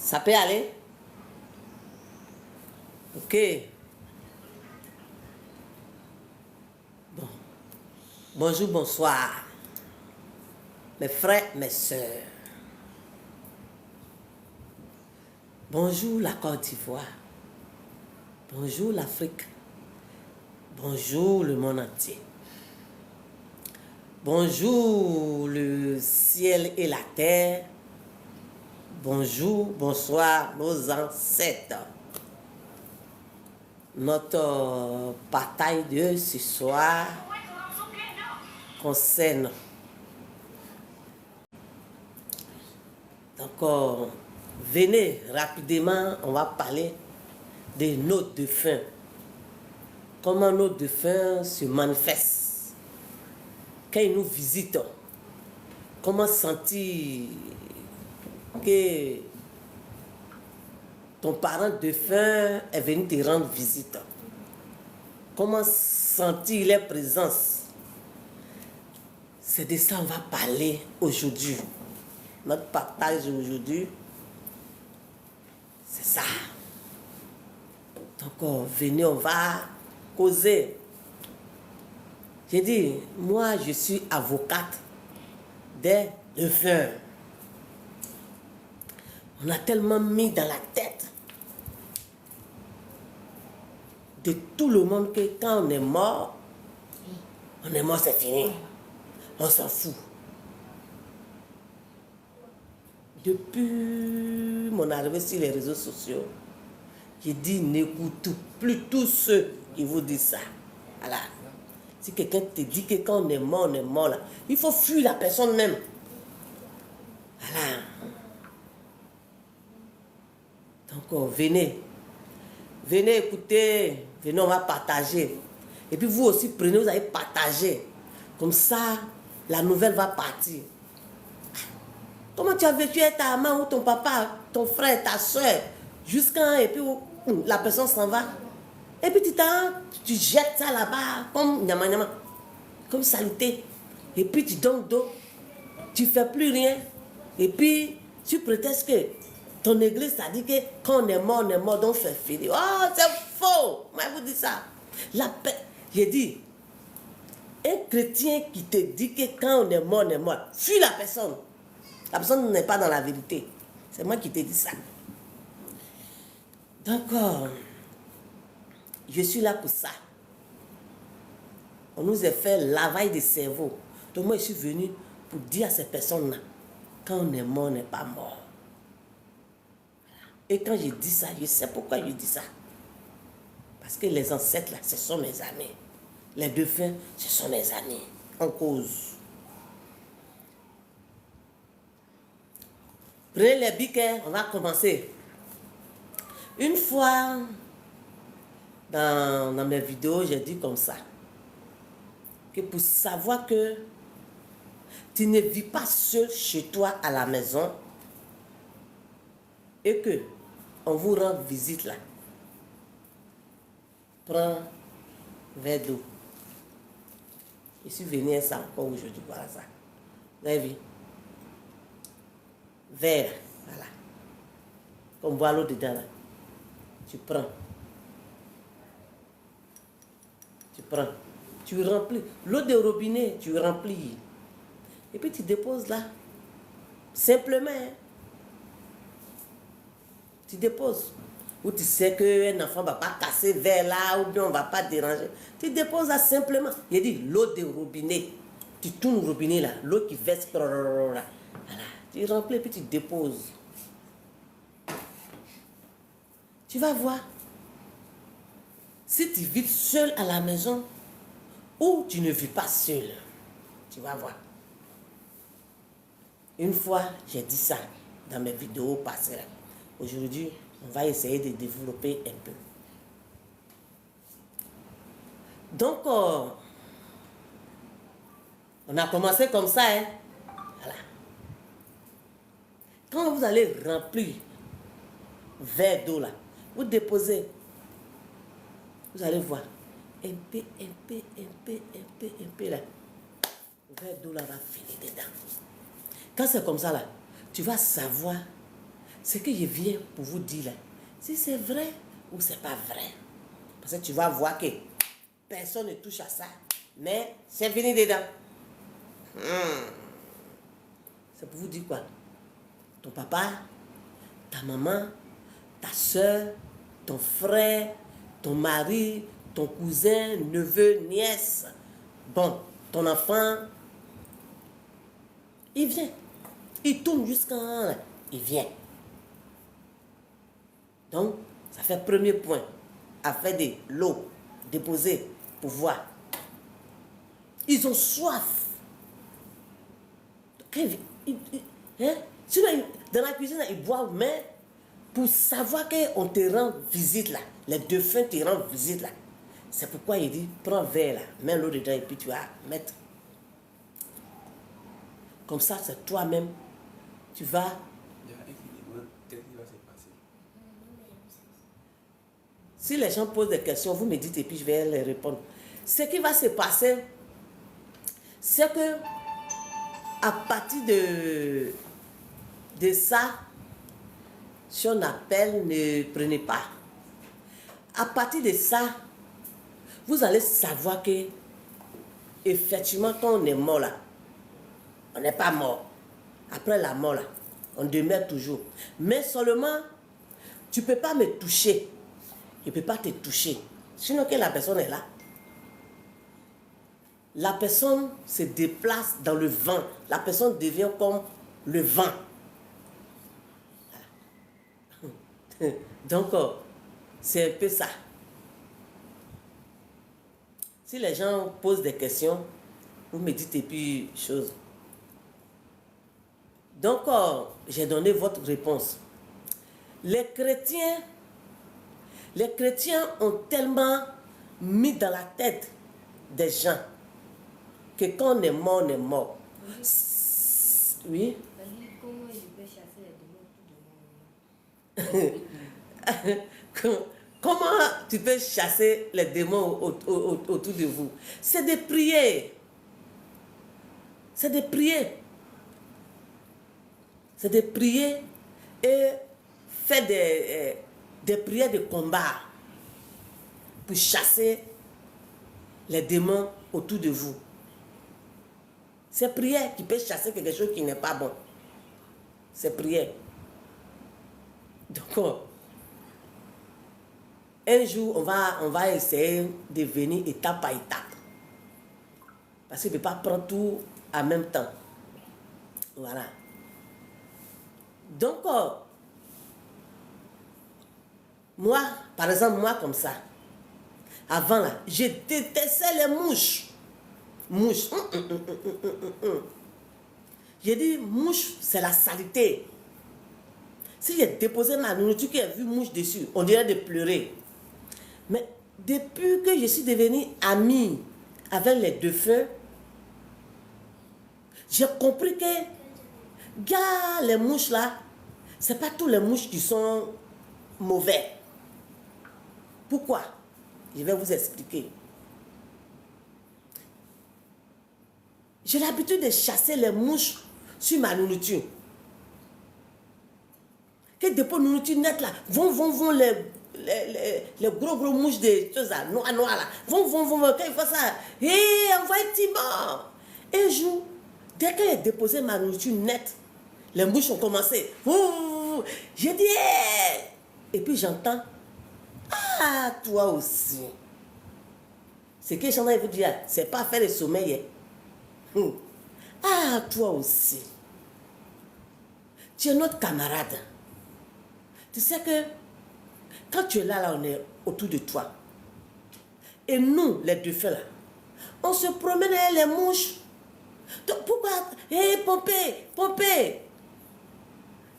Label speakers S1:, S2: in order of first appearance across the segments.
S1: Ça peut aller? Ok. Bon. Bonjour, bonsoir. Mes frères, mes sœurs. Bonjour la Côte d'Ivoire. Bonjour l'Afrique. Bonjour le monde entier. Bonjour le ciel et la terre. Bonjour, bonsoir nos ancêtres. Notre bataille de ce soir concerne. Donc, venez rapidement, on va parler de nos défunts. Comment nos défunts se manifestent quand ils nous visitent. Comment sentir que ton parent défunt est venu te rendre visite. Comment sentir leur présence. C'est de ça qu'on va parler aujourd'hui. Notre partage aujourd'hui, c'est ça. Donc, venez, on va causer. J'ai dit, moi, je suis avocate des défunts. On a tellement mis dans la tête de tout le monde que quand on est mort, c'est fini. On s'en fout. Depuis mon arrivée sur les réseaux sociaux, j'ai dit n'écoute plus tous ceux qui vous disent ça. Voilà. Si quelqu'un te dit que quand on est mort là, il faut fuir la personne même. Voilà. Donc, venez écouter, venez, on va partager. Et puis vous aussi, prenez, vous allez partager. Comme ça, la nouvelle va partir. Comment tu as vécu avec ta maman ou ton papa, ton frère, ta soeur, jusqu'à et puis la personne s'en va. Et puis tu jettes ça là-bas, comme nyama nyama, comme saleté. Et puis tu donnes d'eau, tu ne fais plus rien. Et puis tu prétextes que ton église t'a dit que quand on est mort, donc c'est fini. Oh, c'est faux. Moi, je vous dis ça. J'ai dit, un chrétien qui te dit que quand on est mort, fuis la personne. La personne n'est pas dans la vérité. C'est moi qui te dis ça. Donc, je suis là pour ça. On nous a fait lavage de cerveau. Donc, moi, je suis venu pour dire à ces personnes-là, quand on est mort, on n'est pas mort. Et quand je dis ça, je sais pourquoi je dis ça. Parce que les ancêtres, là, ce sont mes amis. Les défunts, ce sont mes amis. En cause. Prenez les bics, on va commencer. Une fois, dans mes vidéos, j'ai dit comme ça. Que pour savoir que tu ne vis pas seul chez toi à la maison et que on vous rend visite là. Prends un verre d'eau. Je suis venu à ça encore aujourd'hui, voilà ça. Vous avez vu? Verre, voilà. Comme boire l'eau dedans là. Tu prends. Tu remplis. L'eau de robinet, tu remplis. Et puis tu déposes là. Simplement. Tu déposes. Ou tu sais qu'un enfant ne va pas casser verre là, ou bien on ne va pas déranger. Tu déposes là simplement. Il dit l'eau de robinet. Tu tournes le robinet là, l'eau qui verse. Voilà. Tu remplis et puis tu déposes. Tu vas voir. Si tu vis seul à la maison, ou tu ne vis pas seul, tu vas voir. Une fois, j'ai dit ça dans mes vidéos passées. Aujourd'hui, on va essayer de développer un peu. Donc, on a commencé comme ça. Hein? Voilà. Quand vous allez remplir verre d'eau là, vous déposez, vous allez voir. Un peu là. Le verre d'eau là va finir dedans. Quand c'est comme ça là, tu vas savoir Ce que je viens pour vous dire là, si c'est vrai ou c'est pas vrai. Parce que tu vas voir que personne ne touche à ça. Mais c'est venu dedans. C'est pour vous dire quoi? Ton papa, ta maman, ta soeur, ton frère, ton mari, ton cousin, neveu, nièce. Bon, ton enfant, il vient. Il tourne jusqu'en là. Il vient. Donc, ça fait premier point. À faire de l'eau, déposer, pour voir. Ils ont soif. Hein? Sinon, dans la cuisine, ils boivent, mais pour savoir qu'on te rend visite là, les défunts te rendent visite là. C'est pourquoi il dit, prends un verre là, mets l'eau dedans et puis tu vas mettre. Comme ça, c'est toi-même. Tu vas.
S2: Qu'est-ce qui va se passer?
S1: Si les gens posent des questions, vous me dites et puis je vais les répondre. Ce qui va se passer, c'est que à partir de ça, si on appelle, ne prenez pas. À partir de ça, vous allez savoir que, effectivement, quand on est mort là, on n'est pas mort. Après la mort là, on demeure toujours. Mais seulement, tu ne peux pas me toucher. Je ne peux pas te toucher. Sinon que la personne est là. La personne se déplace dans le vent. La personne devient comme le vent. Voilà. Donc, c'est un peu ça. Si les gens posent des questions, vous me dites et puis chose. Donc, j'ai donné votre réponse. Les chrétiens ont tellement mis dans la tête des gens que quand on est mort, on est mort. Oui. Comment tu peux chasser les démons autour de vous? C'est de prier. C'est de prier. C'est de prier et faire des prières de combat pour chasser les démons autour de vous. C'est prière qui peut chasser quelque chose qui n'est pas bon. C'est prière. Donc, un jour, on va essayer de venir étape par étape. Parce qu'il ne peut pas prendre tout en même temps. Voilà. Donc, moi, par exemple, moi comme ça, avant là, je détestais les mouches. Mouches. J'ai dit, mouche, c'est la saleté. Si j'ai déposé ma nourriture qui a vu mouche dessus, on dirait de pleurer. Mais depuis que je suis devenue amie avec les défunts, j'ai compris que, gars, les mouches là, c'est pas tous les mouches qui sont mauvais. Pourquoi? Je vais vous expliquer. J'ai l'habitude de chasser les mouches sur ma nourriture. Que dépôt de nourriture nette là, vont les gros mouches de choses là, noir là, vont, quand ils font ça, envoyez Timon. Un jour, dès que j'ai déposé ma nourriture nette, les mouches ont commencé. J'ai dit, hey! Et puis j'entends, ah, toi aussi. Ce que j'en ai vous dire, c'est pas faire le sommeil. Ah, toi aussi. Tu es notre camarade. Tu sais que quand tu es là, on est autour de toi. Et nous, les deux feux là, on se promène avec les mouches. Donc pourquoi? Pompé.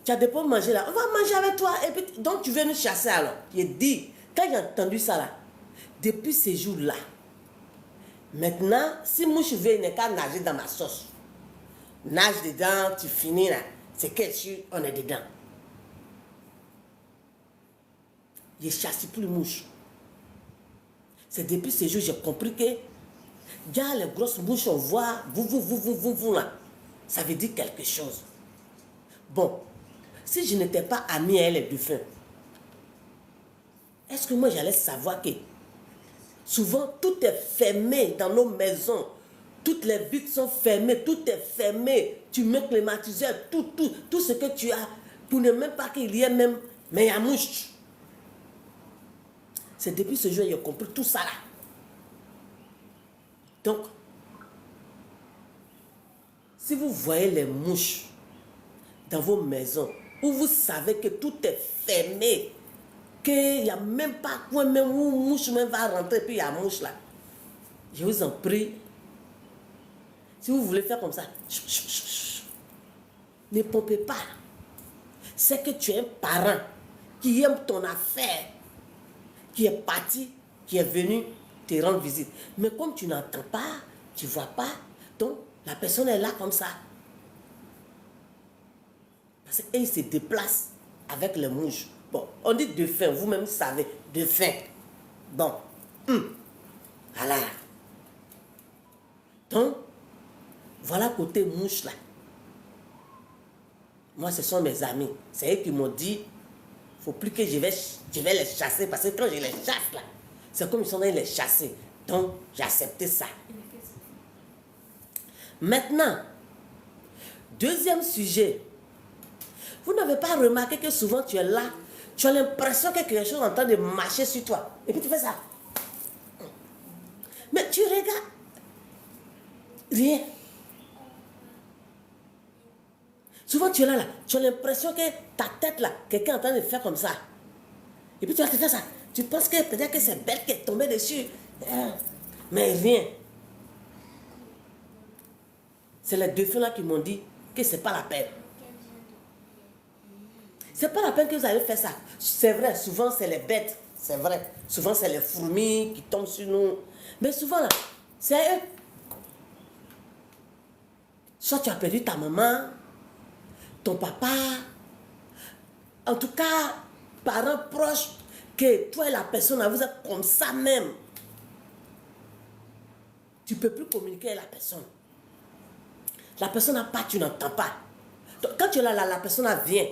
S1: Tu as des pommes manger là. On va manger avec toi. Et puis, donc tu viens nous chasser alors. J'ai dit, quand j'ai entendu ça là, depuis ces jours-là, maintenant, si mouche vient, il n'est qu'à nager dans ma sauce. Nage dedans, tu finis là. C'est on est dedans. Je ne chasse plus les mouches. C'est depuis ces jours que j'ai compris que, gars, les grosses mouches, on voit, vous là. Ça veut dire quelque chose. Bon, si je n'étais pas amie à elle, les défunts, est-ce que moi j'allais savoir que souvent tout est fermé dans nos maisons, toutes les vitres sont fermées, tout est fermé, tu mets climatiseur, tout ce que tu as, pour ne même pas qu'il y ait même, mais il y a mouche. C'est depuis ce jour que j'ai compris tout ça là. Donc, si vous voyez les mouches dans vos maisons, où vous savez que tout est fermé, qu'il n'y a même pas quoi même où mouche même va rentrer, puis il y a mouche là. Je vous en prie, si vous voulez faire comme ça, ne pompez pas. C'est que tu es un parent qui aime ton affaire, qui est parti, qui est venu te rendre visite. Mais comme tu n'entends pas, tu ne vois pas, donc la personne est là comme ça. Parce qu'il se déplace avec les mouches. Bon, on dit de faim, vous-même savez, de faim. Bon, voilà. Donc, voilà côté mouche là. Moi, ce sont mes amis. C'est eux qui m'ont dit, il ne faut plus que je vais les chasser. Parce que quand je les chasse là, c'est comme ils sont allés les chasser. Donc, j'ai accepté ça. Maintenant, deuxième sujet. Vous n'avez pas remarqué que souvent tu es là, tu as l'impression que quelque chose est en train de marcher sur toi. Et puis tu fais ça. Mais tu regardes. Rien. Souvent tu es là, tu as l'impression que ta tête là, quelqu'un est en train de faire comme ça. Et puis tu vas te faire ça. Tu penses que peut-être que c'est bête qui est tombée dessus. Mais rien. C'est les deux filles là qui m'ont dit que c'est pas la peine. C'est pas la peine que vous allez faire ça. C'est vrai, souvent c'est les bêtes. C'est vrai. Souvent c'est les fourmis qui tombent sur nous. Mais souvent là, c'est eux. Soit tu as perdu ta maman, ton papa, en tout cas, parents proches, que toi et la personne, vous êtes comme ça même. Tu ne peux plus communiquer avec la personne. La personne n'a pas, tu n'entends pas. Donc, quand tu es là, la personne vient.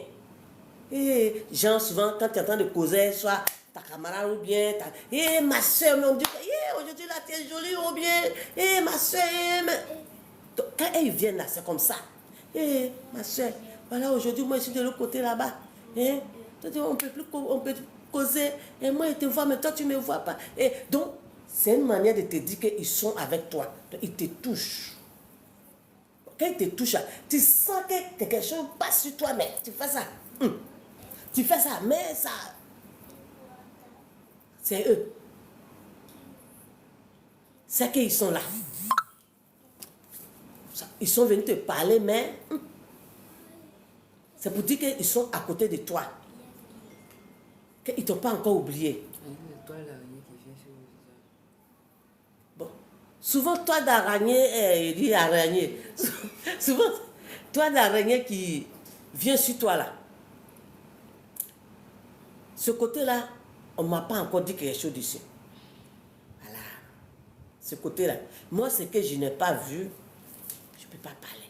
S1: Et genre, souvent, quand tu es en train de causer, soit ta camarade ou bien, ma soeur, on dit, aujourd'hui là, tu es jolie ou bien, ma soeur, donc, quand elles viennent là, c'est comme ça. Ma soeur, voilà, aujourd'hui, moi, je suis de l'autre côté là-bas. On peut plus causer. Et moi, je te vois, mais toi, tu ne me vois pas. Et donc, c'est une manière de te dire qu'ils sont avec toi. Donc, ils te touchent. Quand ils te touchent, tu sens que quelque chose passe sur toi, mais tu fais ça. Tu fais ça, mais ça... C'est eux. C'est qu'ils sont là. Ils sont venus te parler, mais... C'est pour dire qu'ils sont à côté de toi. Qu'ils ne t'ont pas encore oublié. Bon. Souvent, toi d'araignée, il dit araignée. Souvent, toi d'araignée qui vient sur toi là. Ce côté-là, on ne m'a pas encore dit quelque chose dessus. Voilà. Ce côté-là. Moi, ce que je n'ai pas vu, je ne peux pas parler.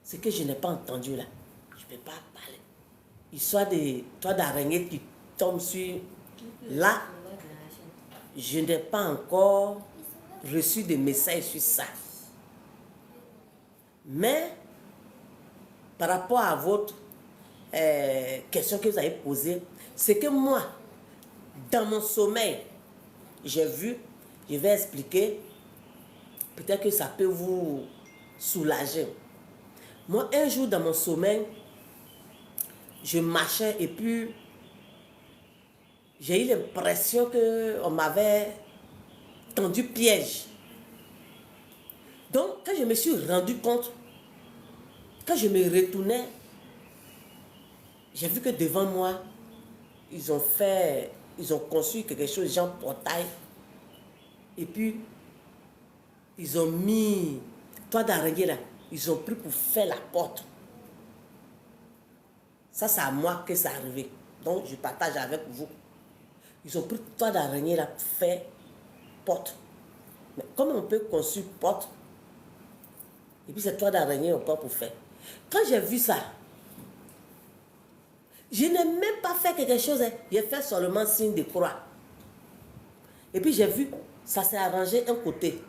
S1: Ce que je n'ai pas entendu là, je ne peux pas parler. Histoire de toi d'araignée qui tombe sur... Là, je n'ai pas encore reçu de messages sur ça. Mais, par rapport à votre question que vous avez posée, c'est que moi, dans mon sommeil, j'ai vu, je vais expliquer, peut-être que ça peut vous soulager. Moi, un jour dans mon sommeil, je marchais et puis j'ai eu l'impression qu'on m'avait tendu piège. Donc, quand je me suis rendu compte, quand je me retournais, j'ai vu que devant moi, ils ont conçu quelque chose, genre portail. Et puis, ils ont mis, toit d'araignée là, ils ont pris pour faire la porte. Ça, c'est à moi que c'est arrivé. Donc, je partage avec vous. Ils ont pris toit d'araignée là pour faire porte. Mais comme on peut construire porte, et puis c'est toit d'araignée encore pour faire. Quand j'ai vu ça, Je n'ai même pas fait quelque chose. Hein. J'ai fait seulement signe de croix. Et puis j'ai vu, ça s'est arrangé un côté.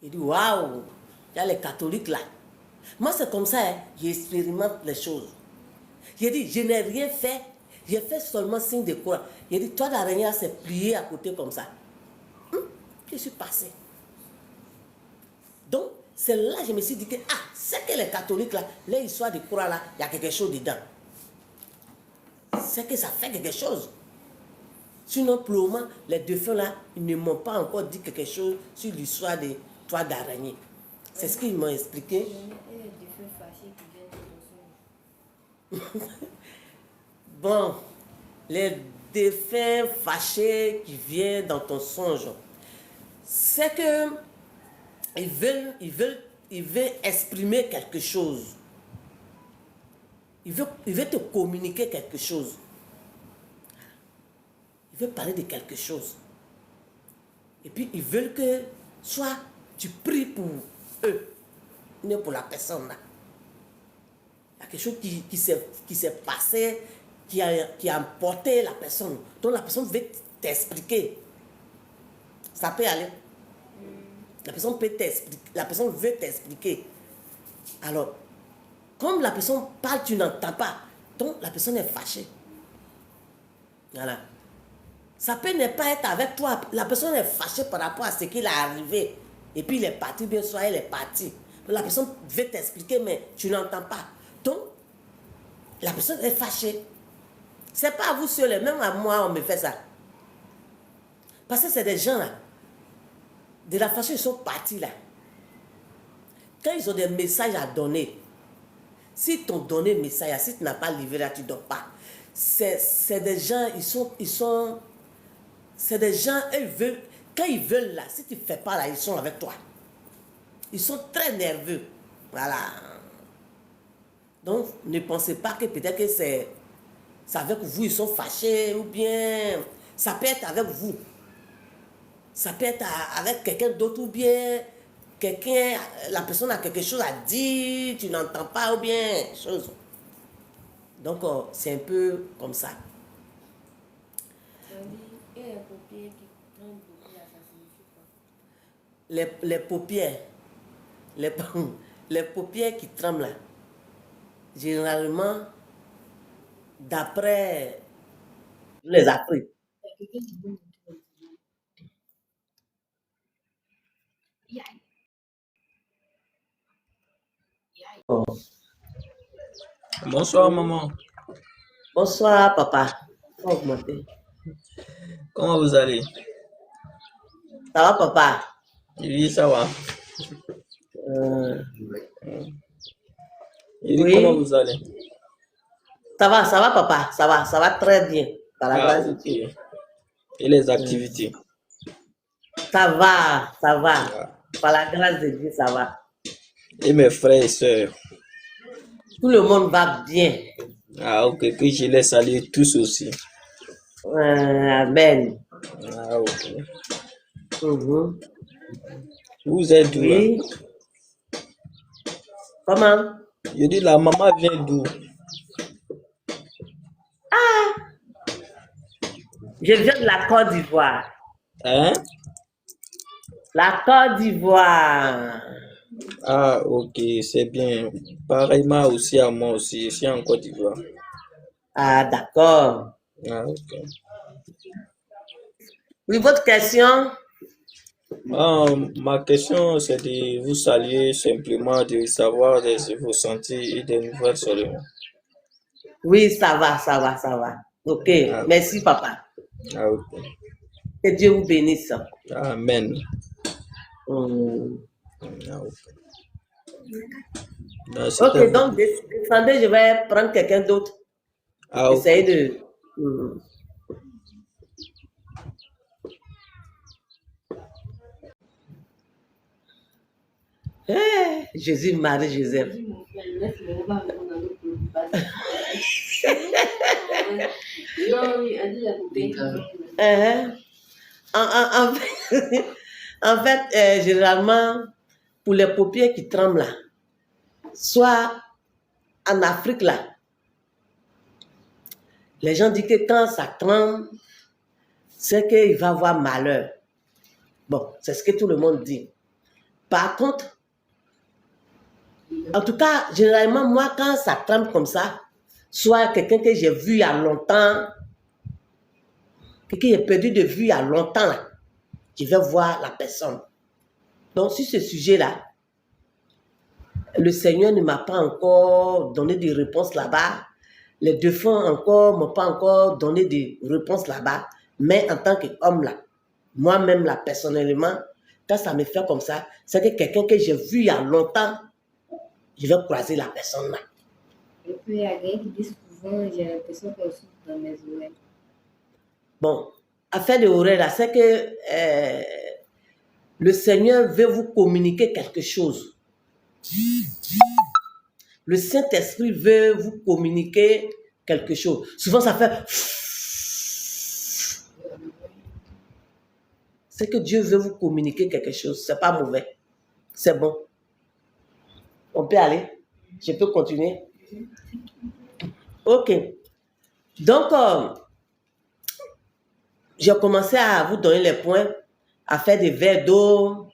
S1: Il dit, waouh, il y a les catholiques là. Moi, c'est comme ça, hein, j'expérimente les choses. J'ai dit, je n'ai rien fait, j'ai fait seulement signe de croix. J'ai dit, toi, l'araignée s'est pliée à côté comme ça. Je suis passé. Donc, c'est là que je me suis dit que, c'est que les catholiques là, les histoires de croix là, il y a quelque chose dedans. C'est que ça fait quelque chose. Sinon, pour le moment, les défunts là, ils ne m'ont pas encore dit quelque chose sur l'histoire des toits d'araignée. C'est ce qu'ils m'ont expliqué. Bon, les défunts fâchés qui viennent dans ton songe, c'est que ils veulent exprimer quelque chose. Ils veulent te communiquer quelque chose. Ils veulent parler de quelque chose. Et puis, ils veulent que soit tu pries pour eux, non pour la personne là. Il y a quelque chose qui s'est passé, qui a emporté la personne. Donc, la personne veut t'expliquer. Ça peut aller. La personne peut t'expliquer. La personne veut t'expliquer. Alors, comme la personne parle, tu n'entends pas. Donc, la personne est fâchée. Voilà. Ça peut ne pas être avec toi. La personne est fâchée par rapport à ce qui est arrivé. Et puis il est parti, bien sûr, elle est partie. La personne veut t'expliquer, mais tu n'entends pas. Donc, la personne est fâchée. Ce n'est pas à vous seul, même à moi, on me fait ça. Parce que c'est des gens là. De la façon ils sont partis là. Quand ils ont des messages à donner, si t'ont donné message, si tu n'as pas livré là, tu ne dors pas. C'est des gens, c'est des gens, ils veulent, quand ils veulent là, si tu ne fais pas là, ils sont avec toi. Ils sont très nerveux. Voilà. Donc, ne pensez pas que peut-être que c'est avec vous, ils sont fâchés, ou bien ça peut être avec vous. Ça peut être avec quelqu'un d'autre, ou bien la personne a quelque chose à dire, tu n'entends pas, ou bien chose. Donc, c'est un peu comme ça. Les paupières, les paupières qui tremblent là, généralement, d'après les Afriques. Oh.
S3: Bonsoir, maman.
S1: Bonsoir, papa. Faut augmenter.
S3: Comment vous allez?
S1: Ça va, papa?
S3: Oui, ça va.
S1: Oui.
S3: Comment vous allez?
S1: Ça va, papa. Ça va très bien. Par la grâce de Dieu.
S3: Et les activités?
S1: Ça va. Par la grâce de Dieu, ça va.
S3: Et mes frères et sœurs?
S1: Tout le monde va bien.
S3: Ah, ok, que je les salue tous aussi.
S1: Amen.
S3: Ah, ok. Vous êtes d'où?
S1: Oui. Comment?
S3: Je dis, la maman vient d'où?
S1: Je viens de la Côte d'Ivoire.
S3: Hein?
S1: La Côte d'Ivoire.
S3: Ah, ok, c'est bien. Pareillement aussi à moi aussi, je suis en Côte d'Ivoire.
S1: Ah, d'accord.
S3: Ah, ok.
S1: Oui, votre question?
S3: Ma question, c'est de vous saluer simplement, de savoir vos ressentis et des nouvelles seulement.
S1: Oui, ça va. Ok,
S3: Ah,
S1: merci, papa.
S3: ah, ok.
S1: Que Dieu vous bénisse.
S3: Amen. Ah, ok. Non,
S1: Ok, donc descendez, je vais prendre quelqu'un d'autre.
S3: Ah, ok.
S1: Essayez de... Jésus, Marie, Joseph. En fait, généralement, pour les paupières qui tremblent là, soit en Afrique là, Les gens disent que quand ça tremble, c'est qu'il va avoir malheur. Bon, c'est ce que tout le monde dit. Par contre, en tout cas, généralement, moi, quand ça tremble comme ça, soit quelqu'un que j'ai vu il y a longtemps, quelqu'un que j'ai perdu de vue il y a longtemps, là, je vais voir la personne. Donc, sur ce sujet-là, le Seigneur ne m'a pas encore donné de réponse là-bas. Les défunts encore m'ont pas encore donné de réponse là-bas. Mais en tant qu'homme là, moi-même là, personnellement, quand ça me fait comme ça, c'est que quelqu'un que j'ai vu il y a longtemps, je vais croiser la personne là.
S4: Et puis, il y a quelqu'un qui dit souvent, j'ai l'impression qu'on souffre dans mes oreilles.
S1: Bon, affaire de oreille là, c'est que le Seigneur veut vous communiquer quelque chose. Le Saint-Esprit veut vous communiquer quelque chose. Souvent, ça fait... C'est que Dieu veut vous communiquer quelque chose. C'est pas mauvais. C'est bon. On peut aller? Je peux continuer? Ok. Donc, j'ai commencé à vous donner les points, à faire des verres d'eau,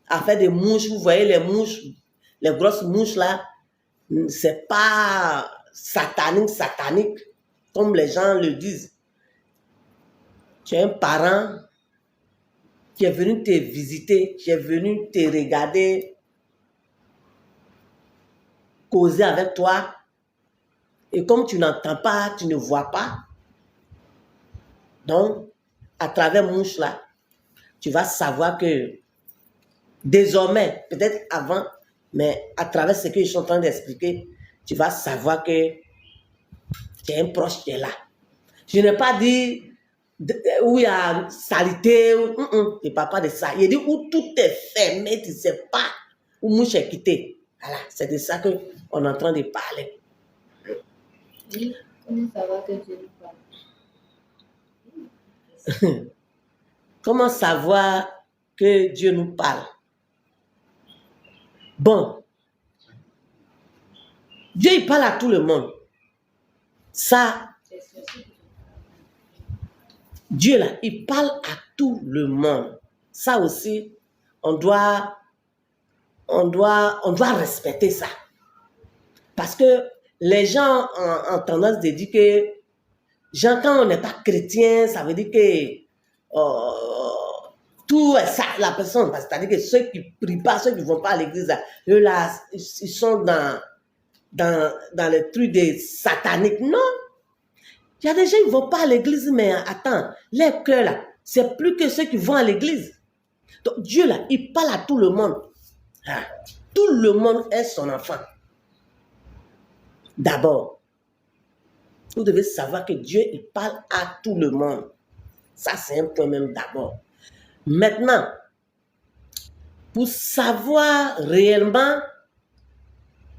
S1: à faire des mouches. Vous voyez les mouches, les grosses mouches là, c'est pas satanique, comme les gens le disent. Tu as un parent qui est venu te visiter, qui est venu te regarder, causer avec toi, et comme tu n'entends pas, tu ne vois pas, donc, à travers mouche là, tu vas savoir que désormais, peut-être avant, mais à travers ce que je suis en train d'expliquer, tu vas savoir que tu es un proche qui est là. Je n'ai pas dit où il y a saleté, je ne parle pas de ça. Il dit où tout est fermé, tu ne sais pas où mouche est quittée. Voilà, c'est de ça qu'on est en train de parler.
S4: Oui, comment savoir que Dieu nous parle?
S1: Comment savoir que Dieu nous parle? Bon, Dieu, il parle à tout le monde. Ça, Dieu, là, il parle à tout le monde. Ça aussi, on doit respecter ça. Parce que les gens ont tendance de dire que, quand on n'est pas chrétien, ça veut dire que tout est ça, la personne. C'est-à-dire que ceux qui ne prient pas, ceux qui ne vont pas à l'église, là, eux là, ils sont dans les trucs des sataniques. Non. Il y a des gens qui ne vont pas à l'église, mais attends, leur cœur là, c'est plus que ceux qui vont à l'église. Donc Dieu là, il parle à tout le monde. Ah, tout le monde est son enfant. D'abord, vous devez savoir que Dieu, il parle à tout le monde. Ça, c'est un point même d'abord. Maintenant, pour savoir réellement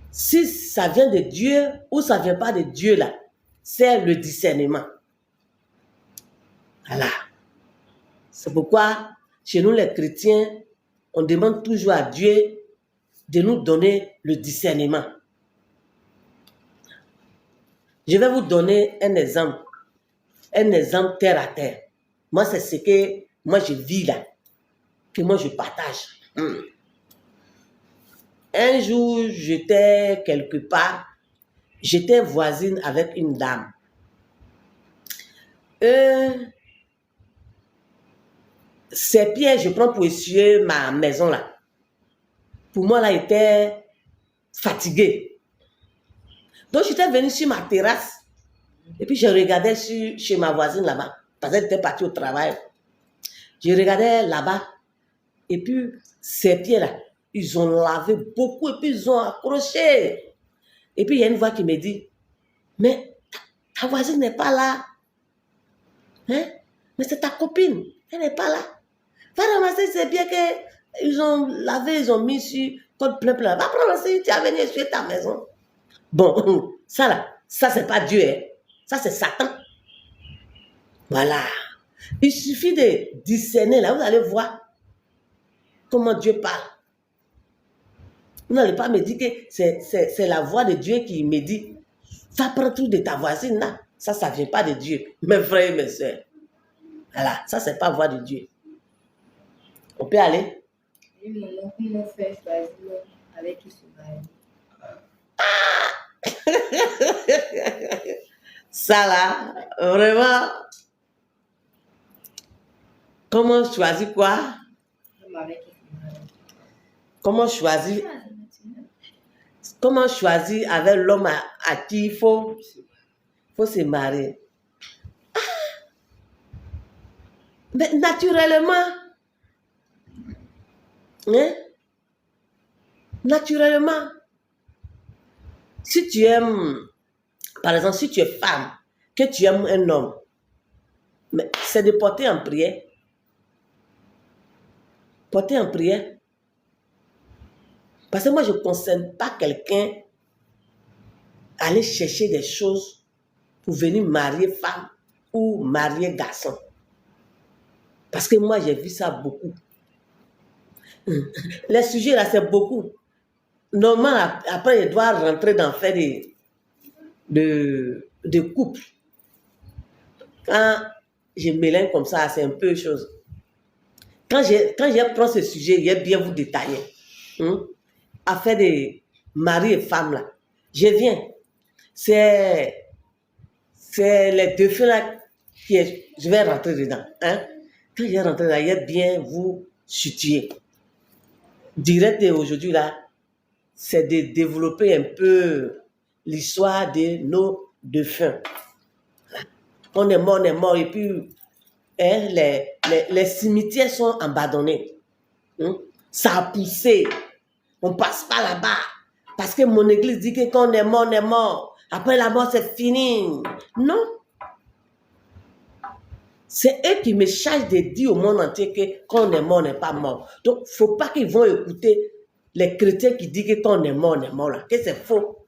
S1: si ça vient de Dieu ou ça ne vient pas de Dieu là, c'est le discernement. Voilà. C'est pourquoi, chez nous les chrétiens, on demande toujours à Dieu de nous donner le discernement. Je vais vous donner un exemple terre à terre. Moi, c'est ce que moi je vis là, que moi je partage. Un jour, j'étais quelque part, j'étais voisine avec une dame. Ses pieds, je prends pour essuyer ma maison là. Pour moi, là, j'étais fatiguée. Donc, j'étais venue sur ma terrasse. Et puis, je regardais chez ma voisine là-bas. Parce qu'elle était partie au travail. Je regardais là-bas. Et puis, ses pieds là, ils ont lavé beaucoup et puis ils ont accroché. Et puis, il y a une voix qui me dit, mais ta voisine n'est pas là. Hein? Mais c'est ta copine. Elle n'est pas là. Va ramasser ses pieds qu'ils ont lavé, ils ont mis sur code plein. Va ramasser, tu as venu essuyer ta maison. Bon, ça là, ça c'est pas Dieu, hein? Ça c'est Satan. Voilà. Il suffit de discerner, là, vous allez voir comment Dieu parle. Vous n'allez pas me dire que c'est la voix de Dieu qui me dit, va prendre tout de ta voisine là. Ça vient pas de Dieu. Mes frères et mes soeurs. Voilà, ça, c'est pas voix de Dieu. On peut aller?
S4: Et maman, comment faire choisir l'homme avec qui se marier?
S1: Ça là, vraiment. Comment choisir quoi?
S4: L'homme avec qui se marier.
S1: Comment choisir avec l'homme à qui il faut se marier? Mais naturellement, hein? Naturellement, si tu aimes, par exemple, si tu es femme, que tu aimes un homme, mais c'est de porter en prière. Porter en prière. Parce que moi, je ne conseille pas quelqu'un à aller chercher des choses pour venir marier femme ou marier garçon. Parce que moi, j'ai vu ça beaucoup. Les sujets là, c'est beaucoup. Normalement, après, il doit rentrer dans faire de couple. Quand je mélange comme ça, c'est un peu chose. Quand je prends ce sujet, je vais bien vous détailler. À faire des mari et femme là. Je viens. C'est les deux filles là je vais rentrer dedans. Hein? Quand je vais rentrer là, je vais bien vous situer. Direct et aujourd'hui là, c'est de développer un peu l'histoire de nos défunts. On est mort et puis hein, les cimetières sont abandonnés. Ça a poussé. On ne passe pas là-bas. Parce que mon église dit que quand on est mort, on est mort. Après la mort, c'est fini. Non. C'est eux qui me chargent de dire au monde entier que quand on est mort, on n'est pas mort. Donc, il ne faut pas qu'ils vont écouter les chrétiens qui disent que quand on est mort là. Que c'est faux.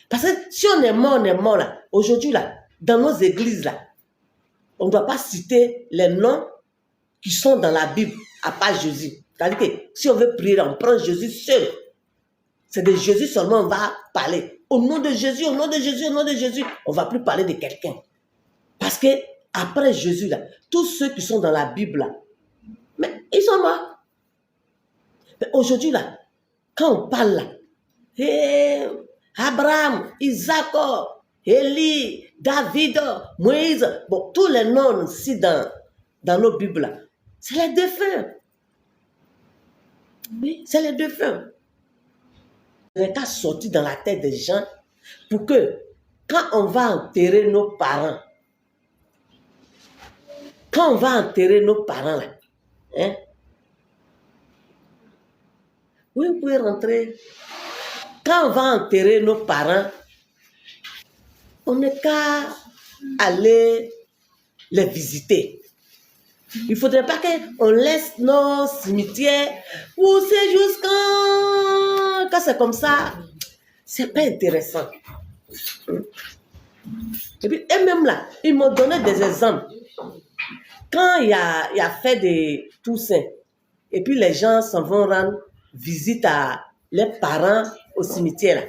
S1: Parce que si on est mort là. Aujourd'hui là, dans nos églises là, on ne doit pas citer les noms qui sont dans la Bible, à part Jésus. C'est-à-dire que si on veut prier, on prend Jésus seul. C'est de Jésus seulement on va parler. Au nom de Jésus, au nom de Jésus, au nom de Jésus, on ne va plus parler de quelqu'un. Parce que après Jésus, là, tous ceux qui sont dans la Bible, là, mais ils sont morts. Mais aujourd'hui, là, quand on parle là, Abraham, Isaac, Élie, David, Moïse, bon, tous les noms ici dans nos Bibles, là, c'est les défunts. Oui, c'est les défunts. Il n'est qu'à sortir dans la tête des gens pour que, quand on va enterrer nos parents, là, hein? Oui, vous pouvez rentrer. Quand on va enterrer nos parents, on n'est qu'à aller les visiter. Il ne faudrait pas qu'on laisse nos cimetières pousser quand c'est comme ça. C'est pas intéressant. Et puis, eux-mêmes là, ils m'ont donné des exemples. Quand il y a fait des Toussaint, et puis les gens s'en vont rendre visite à leurs parents au cimetière. Là.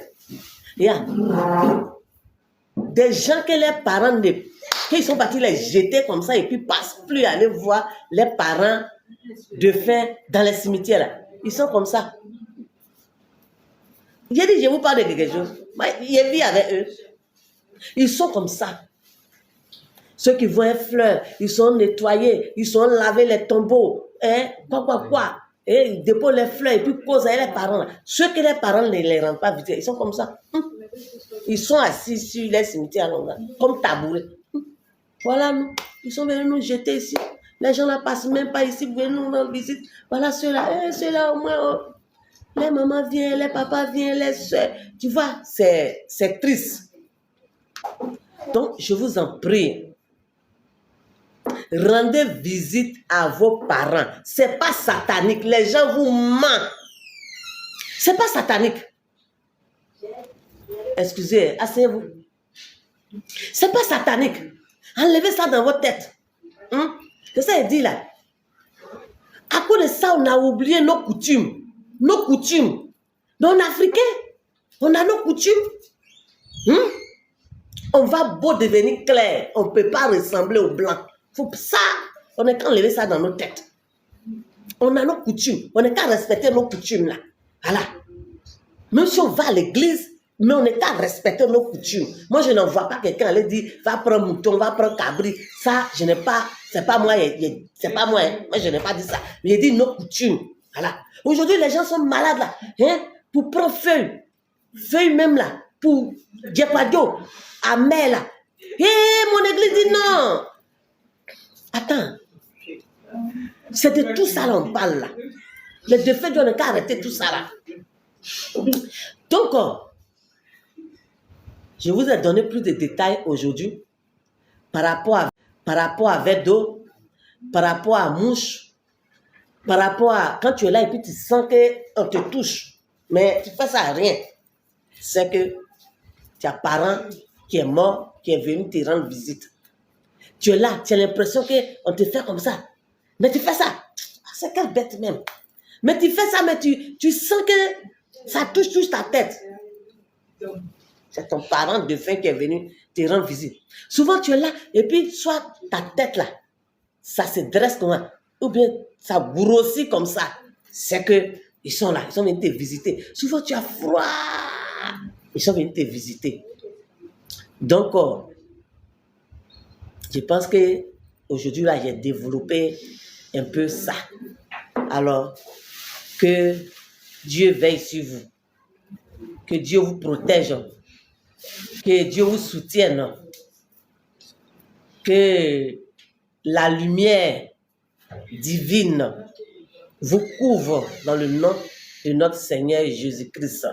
S1: Il y a des gens que les parents, qu'ils sont partis les jeter comme ça, et puis passent plus à aller voir les parents défunts dans les cimetières. Là. Ils sont comme ça. J'ai dit, je vous parle de quelque chose. Je vis avec eux. Ils sont comme ça. Ceux qui voient fleurs, ils sont nettoyés, ils sont lavés les tombeaux, hein, quoi. Et ils déposent les fleurs et puis posent avec les parents. Là. Ceux que les parents ne les rendent pas visiter, ils sont comme ça. Ils sont assis sur les cimetières, là, comme tabourés. Voilà, nous. Ils sont venus nous jeter ici. Les gens ne passent même pas ici, vous venez nous rendre visite. Voilà ceux-là. Ceux-là, au moins, les mamans viennent, les papas viennent, les soeurs. Tu vois, c'est triste. Donc, je vous en prie. Rendez visite à vos parents. C'est pas satanique. Les gens vous mentent. C'est pas satanique. Excusez, asseyez-vous. C'est pas satanique. Enlevez ça dans votre tête. C'est ça qu'il dit là. À cause de ça, on a oublié nos coutumes. Nos coutumes. Donc, en Africain, on a nos coutumes. On va beau devenir clair, on ne peut pas ressembler aux blancs. Faut ça, on est qu'à enlever ça dans nos têtes. On a nos coutumes, on n'est qu'à respecter nos coutumes là. Voilà. Même si on va à l'église, mais on n'est qu'à respecter nos coutumes. Moi, je n'en vois pas quelqu'un aller dire, va prendre mouton, va prendre cabri. Ça, je n'ai pas, c'est pas moi, c'est pas moi, hein. Moi, je n'ai pas dit ça. J'ai dit nos coutumes. Voilà. Aujourd'hui, les gens sont malades là, hein, pour prendre feuille même là, pour diapadio, amère là. Hé, mon église dit non. Attends. C'est de tout ça là, on parle là. Les défauts, on n'a qu'à arrêter tout ça là. Donc, je vous ai donné plus de détails aujourd'hui par rapport à verre d'eau, par rapport à mouche, par rapport à quand tu es là et puis tu sens qu'on te touche, mais tu fais ça à rien. C'est que tu as un parent qui est mort, qui est venu te rendre visite. Tu es là, tu as l'impression qu'on te fait comme ça. Mais tu fais ça. C'est quelle bête même. Mais tu fais ça, mais tu sens que ça touche ta tête. C'est ton parent de fin qui est venu te rendre visite. Souvent, tu es là, et puis, soit ta tête là, ça se dresse comme ça, ou bien ça grossit comme ça. C'est que ils sont là, ils sont venus te visiter. Souvent, tu as froid. Ils sont venus te visiter. Donc, je pense que aujourd'hui là, j'ai développé un peu ça. Alors, que Dieu veille sur vous. Que Dieu vous protège. Que Dieu vous soutienne. Que la lumière divine vous couvre dans le nom de notre Seigneur Jésus-Christ.